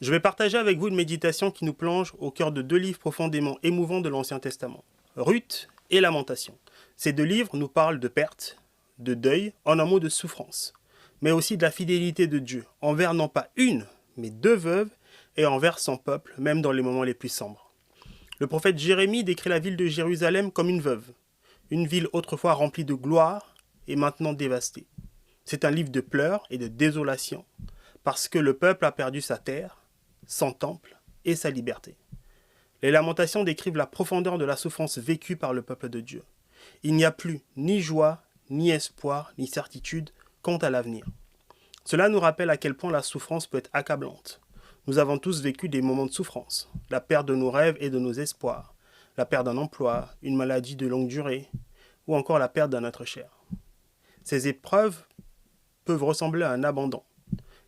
Je vais partager avec vous une méditation qui nous plonge au cœur de deux livres profondément émouvants de l'Ancien Testament, Ruth et Lamentation. Ces deux livres nous parlent de perte, de deuil, en un mot de souffrance, mais aussi de la fidélité de Dieu, envers non pas une, mais deux veuves, et envers son peuple, même dans les moments les plus sombres. Le prophète Jérémie décrit la ville de Jérusalem comme une veuve, une ville autrefois remplie de gloire et maintenant dévastée. C'est un livre de pleurs et de désolation, parce que le peuple a perdu sa terre, son temple et sa liberté. Les lamentations décrivent la profondeur de la souffrance vécue par le peuple de Dieu. Il n'y a plus ni joie, ni espoir, ni certitude quant à l'avenir. Cela nous rappelle à quel point la souffrance peut être accablante. Nous avons tous vécu des moments de souffrance, la perte de nos rêves et de nos espoirs, la perte d'un emploi, une maladie de longue durée, ou encore la perte d'un être cher. Ces épreuves peuvent ressembler à un abandon,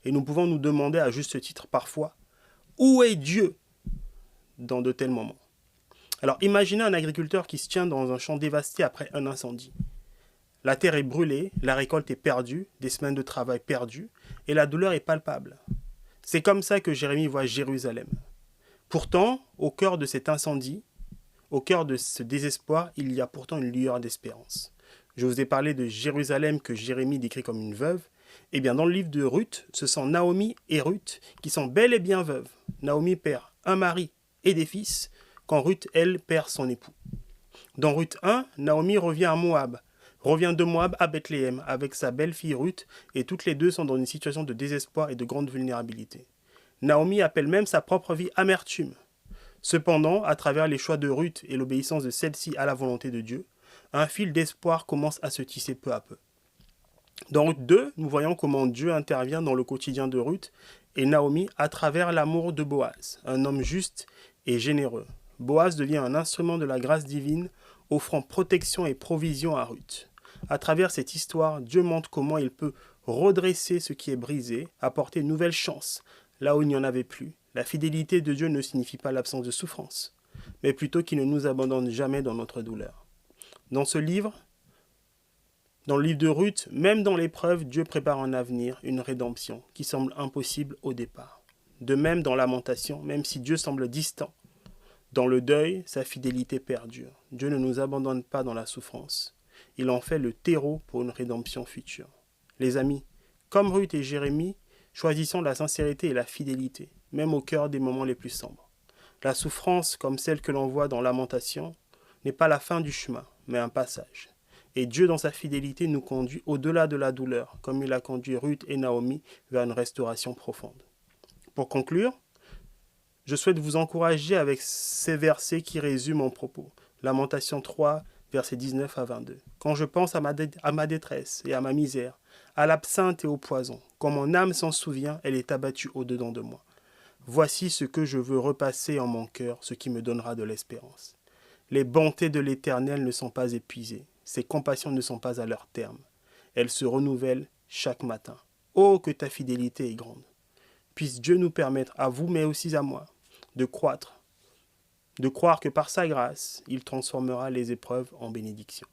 et nous pouvons nous demander à juste titre parfois, où est Dieu dans de tels moments? Alors imaginez un agriculteur qui se tient dans un champ dévasté après un incendie. La terre est brûlée, la récolte est perdue, des semaines de travail perdues, et la douleur est palpable. C'est comme ça que Jérémie voit Jérusalem. Pourtant, au cœur de cet incendie, au cœur de ce désespoir, il y a pourtant une lueur d'espérance. Je vous ai parlé de Jérusalem que Jérémie décrit comme une veuve. Eh bien, dans le livre de Ruth, ce sont Naomi et Ruth qui sont bel et bien veuves. Naomi perd un mari et des fils, quand Ruth, elle, perd son époux. Dans Ruth 1, Naomi revient de Moab à Bethléem avec sa belle-fille Ruth, et toutes les deux sont dans une situation de désespoir et de grande vulnérabilité. Naomi appelle même sa propre vie amertume. Cependant, à travers les choix de Ruth et l'obéissance de celle-ci à la volonté de Dieu, un fil d'espoir commence à se tisser peu à peu. Dans Ruth 2, nous voyons comment Dieu intervient dans le quotidien de Ruth et Naomi à travers l'amour de Boaz, un homme juste et généreux. Boaz devient un instrument de la grâce divine, offrant protection et provision à Ruth. À travers cette histoire, Dieu montre comment il peut redresser ce qui est brisé, apporter une nouvelle chance là où il n'y en avait plus. La fidélité de Dieu ne signifie pas l'absence de souffrance, mais plutôt qu'il ne nous abandonne jamais dans notre douleur. Dans ce livre, dans le livre de Ruth, même dans l'épreuve, Dieu prépare un avenir, une rédemption, qui semble impossible au départ. De même dans Lamentation, même si Dieu semble distant, dans le deuil, sa fidélité perdure. Dieu ne nous abandonne pas dans la souffrance. Il en fait le terreau pour une rédemption future. Les amis, comme Ruth et Jérémie, choisissons la sincérité et la fidélité, même au cœur des moments les plus sombres. La souffrance, comme celle que l'on voit dans Lamentation, n'est pas la fin du chemin, mais un passage. Et Dieu, dans sa fidélité, nous conduit au-delà de la douleur, comme il a conduit Ruth et Naomi vers une restauration profonde. Pour conclure, je souhaite vous encourager avec ces versets qui résument mon propos. Lamentation 3, versets 19 à 22. Quand je pense à ma détresse et à ma misère, à l'absinthe et au poison, quand mon âme s'en souvient, elle est abattue au-dedans de moi. Voici ce que je veux repasser en mon cœur, ce qui me donnera de l'espérance. Les bontés de l'Éternel ne sont pas épuisées, ses compassions ne sont pas à leur terme. Elles se renouvellent chaque matin. Oh, que ta fidélité est grande. Puisse Dieu nous permettre, à vous mais aussi à moi, de croître, de croire que par sa grâce, il transformera les épreuves en bénédictions.